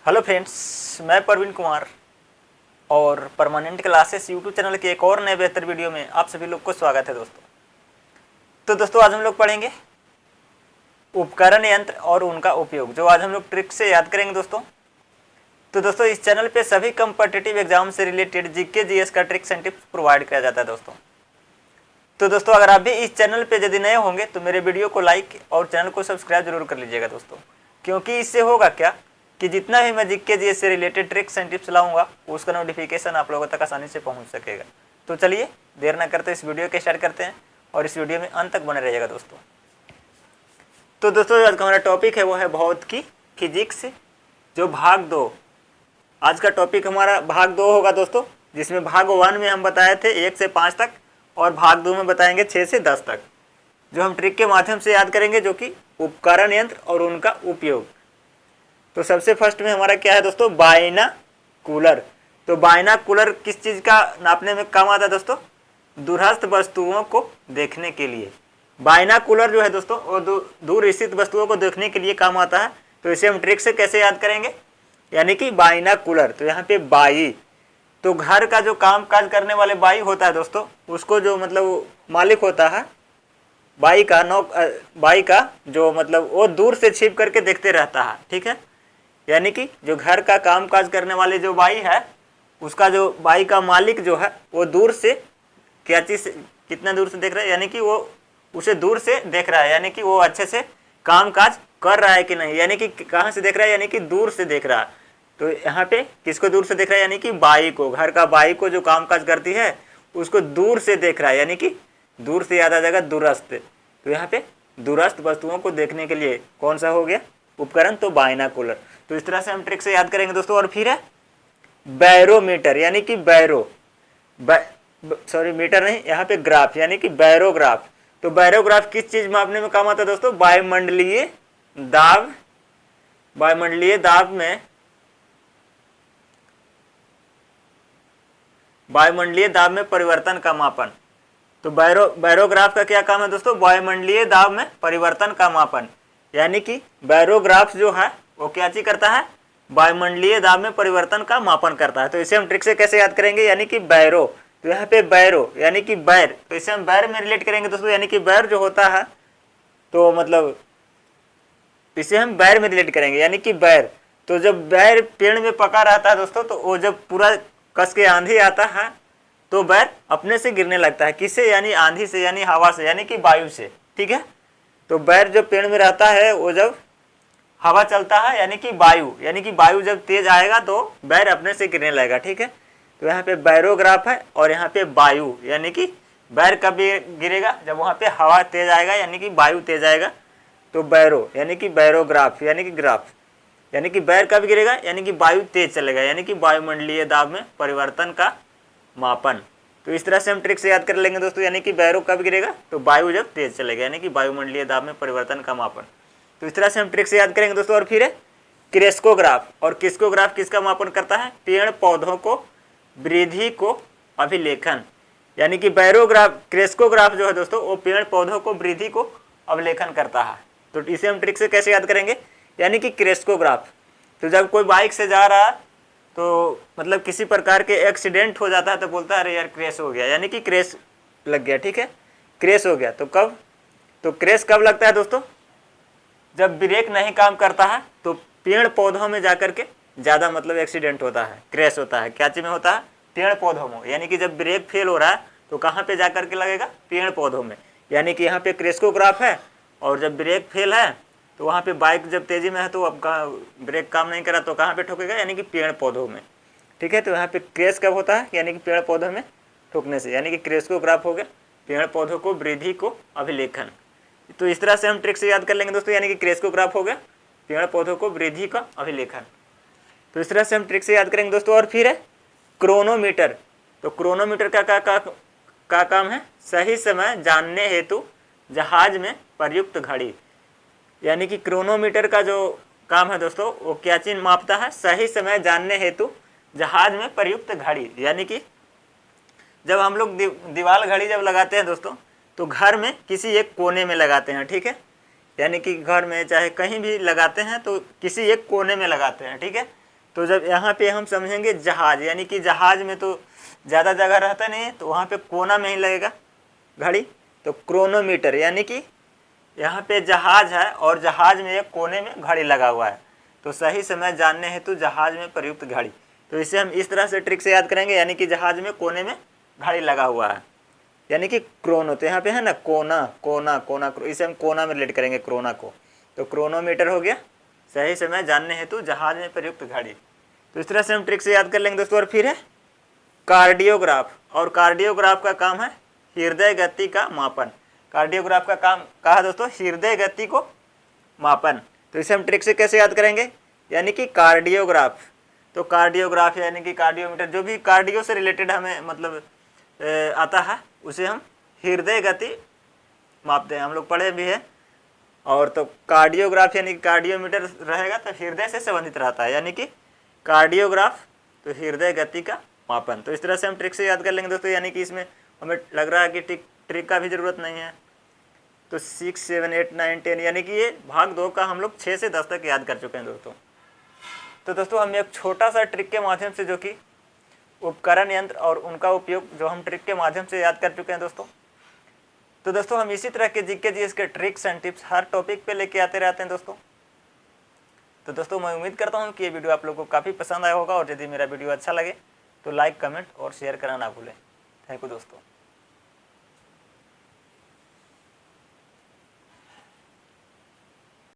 Hello friends, मैं प्रवीण कुमार और permanent classes YouTube channel के एक और नए बेहतर वीडियो में आप सभी लोग को स्वागत है दोस्तों। तो दोस्तों आज हम लोग पढ़ेंगे उपकरण यंत्र और उनका उपयोग, जो आज हम लोग ट्रिक से याद करेंगे दोस्तों। तो दोस्तों इस चैनल पे सभी कम्पिटिटिव एग्जाम से रिलेटेड जीके जीएस का ट्रिक्स एंड टिप्स प्रोवाइड किया जाता है दोस्तों। तो दोस्तों अगर आप भी इस चैनल पे यदि नए होंगे तो मेरे वीडियो को लाइक और चैनल को सब्सक्राइब जरूर कर लीजिएगा दोस्तों, क्योंकि इससे होगा क्या कि जितना भी मैं जीके जीएस से रिलेटेड ट्रिक्स एंड टिप्स लाऊंगा उसका नोटिफिकेशन आप लोगों तक आसानी से पहुंच सकेगा। तो चलिए देर ना करते इस वीडियो के स्टार्ट करते हैं और इस वीडियो में अंत तक बने रहिएगा दोस्तों। तो दोस्तों आज का हमारा टॉपिक है वो है भौतिकी फिजिक्स जो भाग 2। आज का टॉपिक हमारा भाग 2 होगा दोस्तों, जिसमें भाग 1 में हम बताए थे 1 से 5 तक और भाग 2 में बताएंगे 6 से 10 तक, जो हम ट्रिक के माध्यम से याद करेंगे, जो कि उपकरण यंत्र और उनका उपयोग। तो सबसे फर्स्ट में हमारा क्या है दोस्तों, बाइनाकुलर। तो बाइनाकुलर किस चीज़ का नापने में काम आता है दोस्तों, दूरस्थ वस्तुओं को देखने के लिए। बाइनाकुलर जो है दोस्तों वो दूर स्थित वस्तुओं को देखने के लिए काम आता है। तो इसे हम ट्रिक से कैसे याद करेंगे, यानी कि बाइनाकुलर। तो यहाँ पे बाई, तो घर का जो काम काज करने वाले बाई होता है दोस्तों, उसको जो मतलब मालिक होता है बाई का जो मतलब वो दूर से छिप करके देखते रहता है, ठीक है। यानी कि जो घर का काम काज करने वाले जो बाई है, उसका जो बाई का मालिक जो है वो दूर से क्या चीज़ कितना दूर से देख रहा है, यानी कि वो उसे दूर से देख रहा है, यानी कि वो अच्छे से काम काज कर रहा है कि नहीं। यानी कि कहाँ से देख रहा है, यानी कि दूर से देख रहा है। तो यहाँ पे किसको दूर से देख रहा है, यानी कि बाई को, घर का बाई को जो काम काज करती है उसको दूर से देख रहा है, यानी कि दूर से याद आ जाएगा दूरस्थ। तो यहाँ पे दूरस्थ वस्तुओं को देखने के लिए कौन सा हो गया उपकरण, तो बाइनाकुलर। तो इस तरह से हम ट्रिक से याद करेंगे दोस्तों। और फिर है बैरोमीटर, यानी कि मीटर नहीं, यहाँ पे ग्राफ, यानी कि बैरोग्राफ। तो बैरोग्राफ किस चीज मापने में काम आता है दोस्तों, वायुमंडलीय दाब। वायुमंडलीय दाब में परिवर्तन का मापन। तो बैरोग्राफ का क्या काम है दोस्तों, वायुमंडलीय दाब में परिवर्तन का मापन। यानी कि बैरोग्राफ जो है वो क्या चीज करता है, वायुमंडलीय दाब में परिवर्तन का मापन करता है। तो इसे हम ट्रिक से कैसे याद करेंगे, यानी कि बैरो। तो यहाँ पे बैरो यानी कि बैर, तो इसे हम बैर में रिलेट करेंगे दोस्तों। यानी कि बैर जो होता है तो मतलब इसे हम बैर में रिलेट करेंगे, यानी कि बैर। तो जब बैर पेड़ में पका रहता है दोस्तों, तो वो जब पूरा कस के आंधी आता है तो बैर अपने से गिरने लगता है। किससे, यानी आंधी से, यानी हवा से, यानी कि वायु से, ठीक है। तो बैर जब पेड़ में रहता है वो जब हवा चलता है, यानी कि वायु जब तेज आएगा तो बैर अपने से गिरने लगेगा, ठीक है। तो यहाँ पे बैरोग्राफ है और यहाँ पे वायु, यानी कि बैर कब गिरेगा, जब वहाँ पे हवा तेज आएगा, यानी कि वायु तेज आएगा। तो बैरो यानी कि बैरोग्राफ, यानी कि ग्राफ, यानी कि बैर कब गिरेगा, यानी कि वायु तेज चलेगा, यानी कि वायुमंडलीय दाब में परिवर्तन का मापन। तो इस तरह से हम ट्रिक से याद कर लेंगे दोस्तों, यानी कि बैरो कब गिरेगा, तो वायु जब तेज चलेगा, यानी कि वायुमंडलीय दाब में परिवर्तन का मापन। तो इस तरह से हम ट्रिक से याद करेंगे दोस्तों। और फिर है क्रेस्कोग्राफ। और किस्कोग्राफ किसका मापन करता है, पेड़ पौधों को वृद्धि को अभिलेखन। यानी कि क्रेस्कोग्राफ जो है दोस्तों वो पेड़ पौधों को वृद्धि को अभिलेखन करता है। तो इसे हम ट्रिक से कैसे याद करेंगे, यानी कि क्रेस्कोग्राफ। तो जब कोई बाइक से जा रहा है तो मतलब किसी प्रकार के एक्सीडेंट हो जाता है तो बोलता है अरे यार क्रैश हो गया, यानी कि क्रैश लग गया, ठीक है, क्रैश हो गया। तो कब, तो क्रैश कब लगता है दोस्तों, जब ब्रेक नहीं काम करता है तो पेड़ पौधों में जाकर के ज़्यादा मतलब एक्सीडेंट होता है, क्रैश होता है। क्या चीज़ में होता है, पेड़ पौधों में। यानी कि जब ब्रेक फेल हो रहा है तो कहाँ पे जाकर के लगेगा, पेड़ पौधों में। यानी कि यहाँ पे क्रेस्कोग्राफ है और जब ब्रेक फेल है तो वहाँ पे बाइक जब तेज़ी में है तो अब कहाँ ब्रेक काम नहीं करा तो कहाँ पे ठोकेगा, यानी कि पेड़ पौधों में, ठीक है। तो यहाँ पे क्रैश कब होता है, यानी कि पेड़ पौधों में ठोकने से, यानी कि क्रेस्कोग्राफ हो गया पेड़ पौधों को वृद्धि को अभिलेखन। तो इस तरह से हम ट्रिक से याद कर लेंगे दोस्तों, यानी कि क्रेस्कोग्राफ हो गया पेड़ पौधों को वृद्धि का अभिलेखन। तो इस तरह से हम ट्रिक से याद करेंगे दोस्तों। और फिर है क्रोनोमीटर। तो क्रोनोमीटर का काम है सही समय जानने हेतु जहाज में प्रयुक्त घड़ी। यानी कि क्रोनोमीटर का जो काम है दोस्तों वो क्या चीज मापता है, सही समय जानने हेतु जहाज में प्रयुक्त घड़ी। यानी कि जब हम लोग दीवार घड़ी जब लगाते हैं दोस्तों तो घर में किसी एक कोने में लगाते हैं, ठीक है। यानी कि घर में चाहे कहीं भी लगाते हैं तो किसी एक कोने में लगाते हैं, ठीक है। तो जब यहाँ पे हम समझेंगे जहाज, यानी कि जहाज में तो ज़्यादा जगह रहता नहीं है, तो वहाँ पे कोना में ही लगेगा घड़ी। तो क्रोनोमीटर, यानी कि यहाँ पे जहाज है और जहाज में एक कोने में घड़ी लगा हुआ है, तो सही समय जानने हेतु जहाज में प्रयुक्त घड़ी। तो इसे हम इस तरह से ट्रिक से याद करेंगे, यानी कि जहाज में कोने में घड़ी लगा हुआ है, यानी कि क्रोनो। तो यहाँ पे है ना कोना, कोना कोना, इसे हम कोना में रिलेट करेंगे क्रोना को। तो क्रोनोमीटर हो गया सही समय जानने हेतु जहाज में प्रयुक्त घड़ी। तो इस तरह से हम ट्रिक से याद कर लेंगे दोस्तों। और फिर है कार्डियोग्राफ, और कार्डियोग्राफ का काम है हृदय गति का मापन। कार्डियोग्राफ का काम कहा है दोस्तों, हृदय गति को मापन। तो इसे हम ट्रिक से कैसे याद करेंगे, यानी कि कार्डियोग्राफ, तो कार्डियोग्राफ यानी कि कार्डियोमीटर, जो भी कार्डियो से रिलेटेड हमें मतलब आता है उसे हम हृदय गति मापते हैं, हम लोग पढ़े भी है। और तो कार्डियोग्राफ यानी कि कार्डियोमीटर रहेगा तो हृदय से संबंधित रहता है, यानी कि कार्डियोग्राफ तो हृदय गति का मापन। तो इस तरह से हम ट्रिक से याद कर लेंगे दोस्तों, यानी कि इसमें हमें लग रहा है कि ट्रिक का भी ज़रूरत नहीं है। तो 6, 7, 8, 9, 10 यानी कि ये भाग 2 का हम लोग 6 से 10 तक याद कर चुके हैं दोस्तों। तो दोस्तों हम एक छोटा सा ट्रिक के माध्यम से, जो कि उपकरण यंत्र और उनका उपयोग, जो हम ट्रिक के माध्यम से याद कर चुके हैं दोस्तों। तो दोस्तों हम इसी तरह के जीके जीएस के tricks and tips her topic पे लेके आते रहते हैं दोस्तों। तो दोस्तों मैं उम्मीद करता हूँ कि ये वीडियो आप लोगों को काफ़ी पसंद आया होगा, और यदि मेरा वीडियो अच्छा लगे तो लाइक, कमेंट और शेयर करना ना भूलें। थैंक यू दोस्तों।